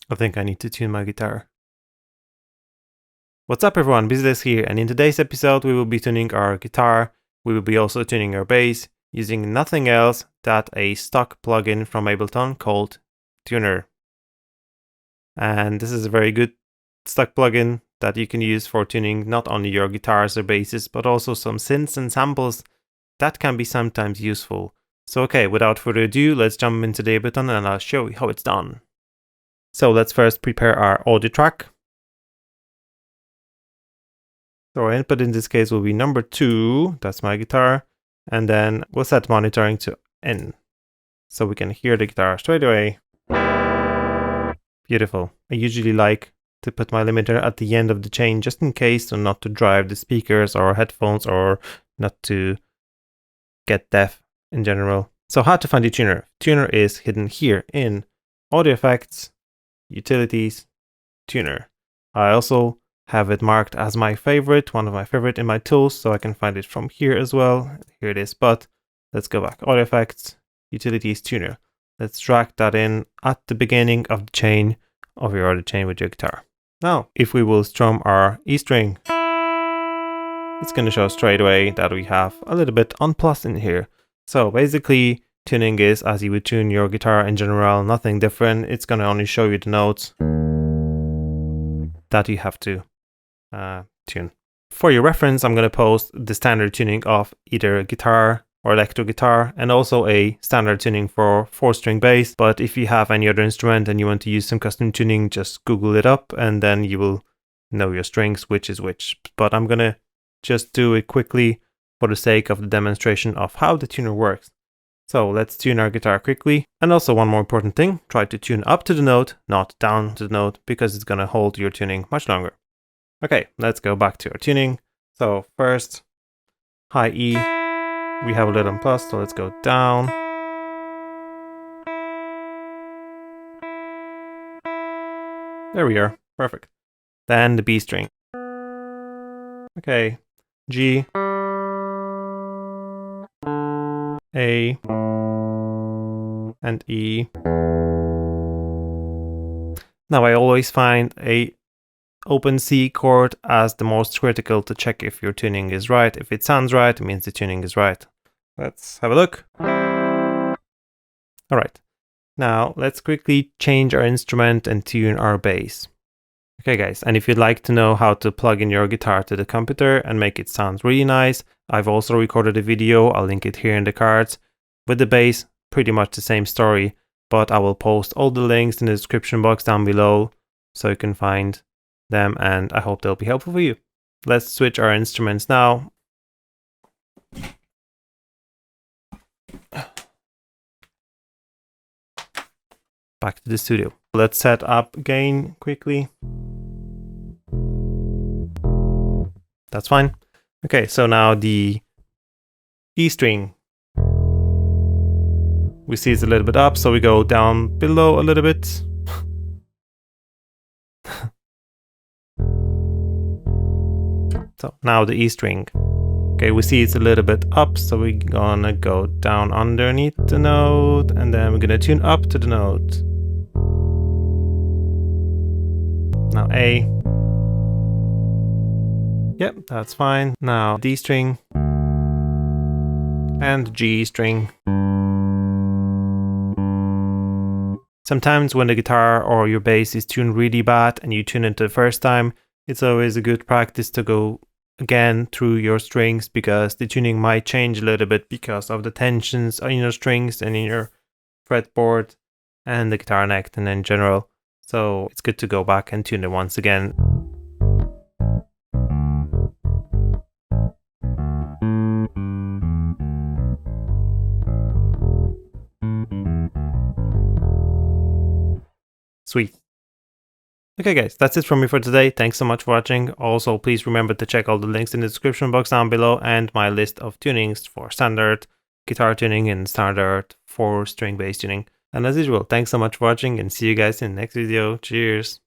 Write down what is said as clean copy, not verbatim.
I think I need to tune my guitar. What's up everyone, BusyDesk here, and in today's episode we will be tuning our guitar. We will be also tuning our bass using nothing else than a stock plugin from Ableton called Tuner. And this is a very good stock plugin that you can use for tuning not only your guitars or basses, but also some synths and samples that can be sometimes useful. So okay, without further ado, let's jump into the Ableton and I'll show you how it's done. So let's first prepare our audio track. So our input in this case will be number 2, that's my guitar, and then we'll set monitoring to N, so we can hear the guitar straight away. Beautiful. I usually like to put my limiter at the end of the chain just in case, so not to drive the speakers or headphones or not to get deaf in general. So how to find the tuner? Tuner is hidden here in Audio Effects, Utilities, Tuner. I also have it marked as my favorite, one of my favorite in my tools, so I can find it from here as well. Here it is, but let's go back. Audio Effects, Utilities, Tuner. Let's drag that in at the beginning of the chain of your audio chain with your guitar. Now, if we will strum our E string, it's going to show straight away that we have a little bit on plus in here. So basically, tuning is as you would tune your guitar in general, nothing different. It's going to only show you the notes that you have to tune. For your reference, I'm going to post the standard tuning of either guitar or electric guitar, and also a standard tuning for 4-string bass. But if you have any other instrument and you want to use some custom tuning, just Google it up and then you will know your strings, which is which. But I'm going to just do it quickly for the sake of the demonstration of how the tuner works. So let's tune our guitar quickly. And also one more important thing, try to tune up to the note, not down to the note, because it's going to hold your tuning much longer. Okay, let's go back to our tuning. So first, high E, we have a little plus, so let's go down. There we are, perfect. Then the B string. Okay, G, A, and E. Now I always find a open C chord as the most critical to check if your tuning is right. If it sounds right, it means the tuning is right. Let's have a look. Alright, now let's quickly change our instrument and tune our bass. Okay guys, and if you'd like to know how to plug in your guitar to the computer and make it sound really nice, I've also recorded a video, I'll link it here in the cards. With the bass, pretty much the same story, but I will post all the links in the description box down below so you can find them, and I hope they'll be helpful for you. Let's switch our instruments now. Back to the studio. Let's set up gain quickly. That's fine. Okay, so now the E string. We see it's a little bit up, so we go down below a little bit. So now the E string. Okay, we see it's a little bit up, so we're gonna go down underneath the note, and then we're gonna tune up to the note. Now A. Yep, that's fine. Now D string and G string. Sometimes when the guitar or your bass is tuned really bad and you tune it the first time, it's always a good practice to go again through your strings, because the tuning might change a little bit because of the tensions in your strings and in your fretboard and the guitar neck and in general. So it's good to go back and tune it once again. Sweet. Okay guys, that's it from me for today. Thanks so much for watching. Also, please remember to check all the links in the description box down below and my list of tunings for standard guitar tuning and standard 4-string bass tuning. And as usual, thanks so much for watching and see you guys in the next video. Cheers!